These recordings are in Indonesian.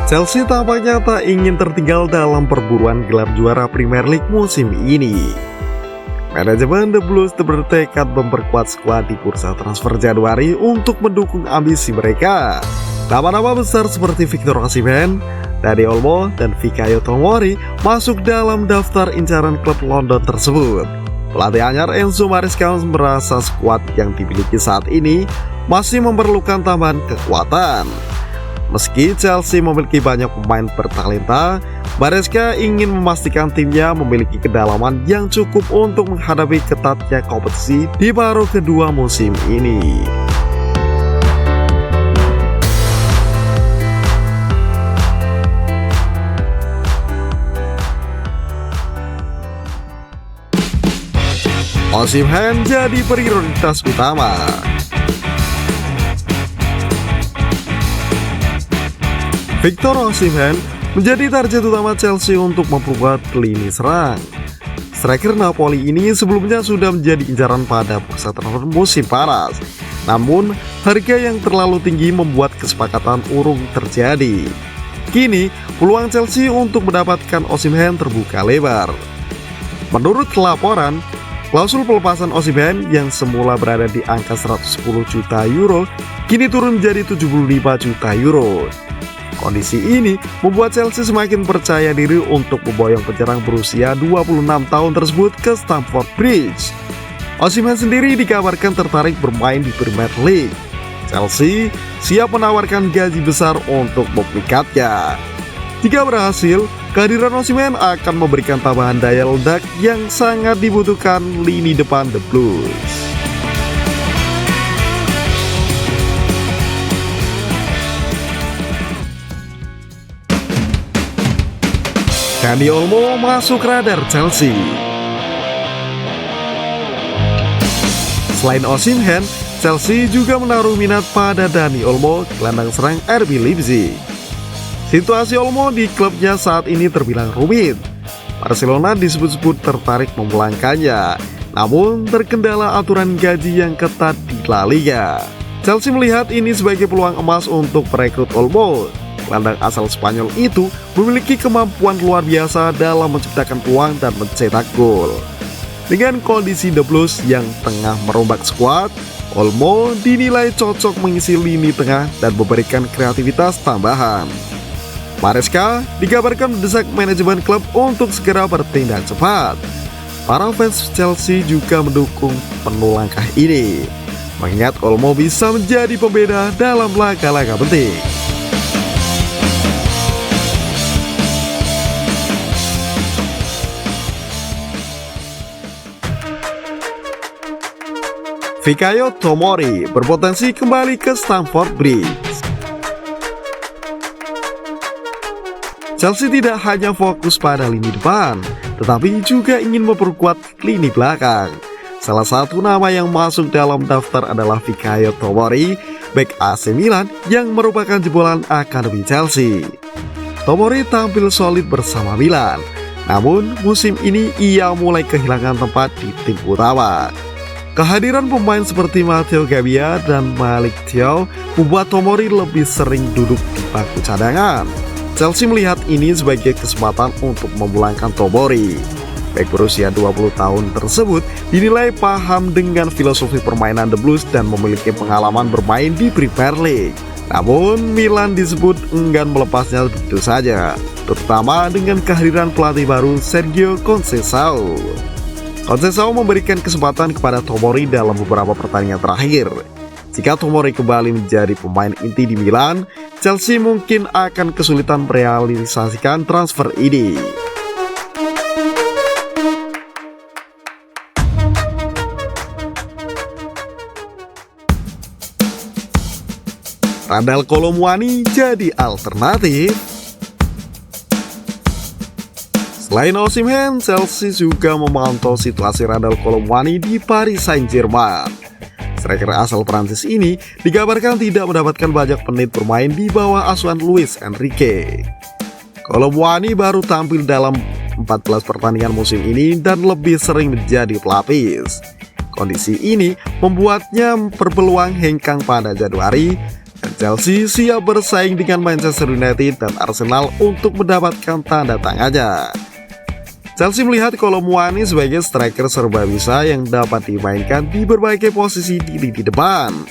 Chelsea tampaknya tak ingin tertinggal dalam perburuan gelar juara Premier League musim ini. Manajemen The Blues bertekad memperkuat skuad di bursa transfer Januari untuk mendukung ambisi mereka. Nama-nama besar seperti Victor Osimhen, Dani Olmo, dan Fikayo Tomori masuk dalam daftar incaran klub London tersebut. Pelatih anyar Enzo Maresca merasa skuad yang dimiliki saat ini masih memerlukan tambahan kekuatan. Meski Chelsea memiliki banyak pemain bertalenta, Maresca ingin memastikan timnya memiliki kedalaman yang cukup untuk menghadapi ketatnya kompetisi di paruh kedua musim ini. Osimhen jadi prioritas utama. Victor Osimhen menjadi target utama Chelsea untuk memperkuat lini serang. Striker Napoli ini sebelumnya sudah menjadi incaran pada bursa transfer musim panas. Namun, harga yang terlalu tinggi membuat kesepakatan urung terjadi. Kini, peluang Chelsea untuk mendapatkan Osimhen terbuka lebar. Menurut laporan, klausul pelepasan Osimhen yang semula berada di angka 110 juta euro kini turun menjadi 75 juta euro. Kondisi ini membuat Chelsea semakin percaya diri untuk memboyong penyerang berusia 26 tahun tersebut ke Stamford Bridge. Osimhen sendiri dikabarkan tertarik bermain di Premier League. Chelsea siap menawarkan gaji besar untuk memikatnya. Jika berhasil, kehadiran Osimhen akan memberikan tambahan daya ledak yang sangat dibutuhkan lini depan The Blues. Dani Olmo masuk radar Chelsea. Selain Osimhen, Chelsea juga menaruh minat pada Dani Olmo, gelandang serang RB Leipzig. Situasi Olmo di klubnya saat ini terbilang rumit. Barcelona disebut-sebut tertarik memulangkannya, namun terkendala aturan gaji yang ketat di La Liga. Chelsea melihat ini sebagai peluang emas untuk merekrut Olmo. Gelandang asal Spanyol itu memiliki kemampuan luar biasa dalam menciptakan peluang dan mencetak gol. Dengan kondisi The Blues yang tengah merombak skuad, Olmo dinilai cocok mengisi lini tengah dan memberikan kreativitas tambahan. Maresca dikabarkan mendesak manajemen klub untuk segera bertindak cepat. Para fans Chelsea juga mendukung penuh langkah ini, mengingat Olmo bisa menjadi pembeda dalam laga-laga penting. Fikayo Tomori berpotensi kembali ke Stamford Bridge. Chelsea tidak hanya fokus pada lini depan, tetapi juga ingin memperkuat lini belakang. Salah satu nama yang masuk dalam daftar adalah Fikayo Tomori, bek AC Milan yang merupakan jebolan akademi Chelsea. Tomori tampil solid bersama Milan, namun musim ini ia mulai kehilangan tempat di tim utama. Kehadiran pemain seperti Matteo Gabbia dan Malik Thiaw membuat Tomori lebih sering duduk di bangku cadangan. Chelsea melihat ini sebagai kesempatan untuk memulangkan Tomori. Bek berusia 20 tahun tersebut dinilai paham dengan filosofi permainan The Blues dan memiliki pengalaman bermain di Premier League. Namun Milan disebut enggan melepasnya begitu saja, terutama dengan kehadiran pelatih baru Sergio Conceição. Conceição memberikan kesempatan kepada Tomori dalam beberapa pertandingan terakhir. Jika Tomori kembali menjadi pemain inti di Milan, Chelsea mungkin akan kesulitan merealisasikan transfer ini. Randal Kolo Muani jadi alternatif. Selain Osimhen, Chelsea juga memantau situasi Randal Kolo Muani di Paris Saint-Germain. Striker asal Prancis ini dikabarkan tidak mendapatkan banyak menit bermain di bawah asuhan Luis Enrique. Kolo Muani baru tampil dalam 14 pertandingan musim ini dan lebih sering menjadi pelapis. Kondisi ini membuatnya berpeluang hengkang pada Januari, dan Chelsea siap bersaing dengan Manchester United dan Arsenal untuk mendapatkan tanda tangannya. Chelsea melihat Kolo Muani sebagai striker serba bisa yang dapat dimainkan di berbagai posisi di lini depan.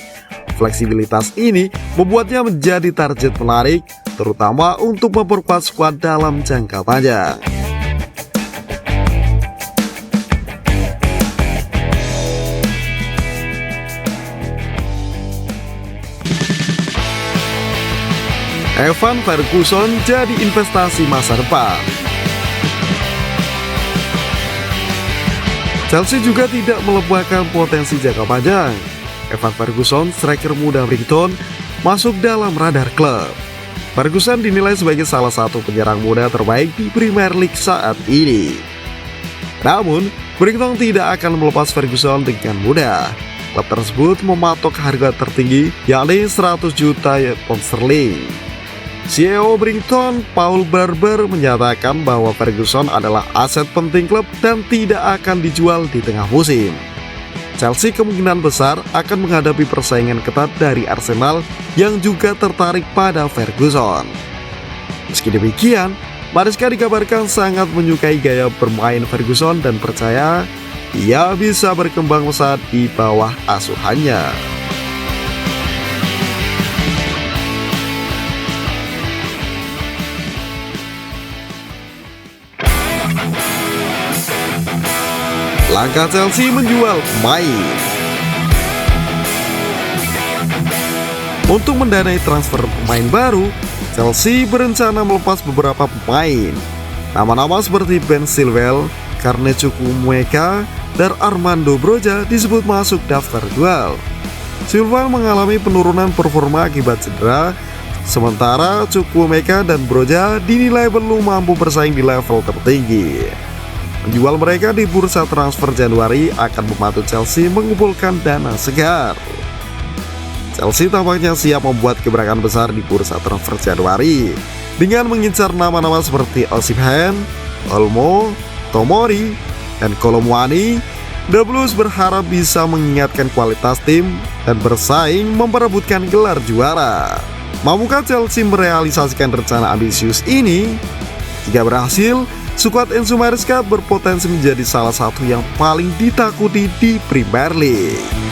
Fleksibilitas ini membuatnya menjadi target menarik, terutama untuk memperkuat skuad dalam jangka panjang. Evan Ferguson jadi investasi masa depan. Chelsea juga tidak melupakan potensi jangka panjang. Evan Ferguson, striker muda Brighton, masuk dalam radar klub. Ferguson dinilai sebagai salah satu penyerang muda terbaik di Premier League saat ini. Namun, Brighton tidak akan melepas Ferguson dengan mudah. Klub tersebut mematok harga tertinggi, yakni 100 juta pound sterling. CEO Brighton, Paul Barber, menyatakan bahwa Ferguson adalah aset penting klub dan tidak akan dijual di tengah musim. Chelsea kemungkinan besar akan menghadapi persaingan ketat dari Arsenal yang juga tertarik pada Ferguson. Meski demikian, Maresca dikabarkan sangat menyukai gaya bermain Ferguson dan percaya ia bisa berkembang pesat di bawah asuhannya. Langkah Chelsea menjual pemain. Untuk mendanai transfer pemain baru, Chelsea berencana melepas beberapa pemain. Nama-nama seperti Ben Chilwell, Carne Chukwuemeka, dan Armando Broja disebut masuk daftar jual. Chilwell mengalami penurunan performa akibat cedera, sementara Chukwuemeka dan Broja dinilai belum mampu bersaing di level tertinggi. Menjual mereka di bursa transfer Januari akan membantu Chelsea mengumpulkan dana segar. Chelsea tampaknya siap membuat gebrakan besar di bursa transfer Januari dengan mengincar nama-nama seperti Osimhen, Olmo, Tomori, dan Kolo Muani. The Blues berharap bisa mengingatkan kualitas tim dan bersaing memperebutkan gelar juara. Mampukah Chelsea merealisasikan rencana ambisius ini? Jika berhasil, skuad Enzo Maresca berpotensi menjadi salah satu yang paling ditakuti di Premier League.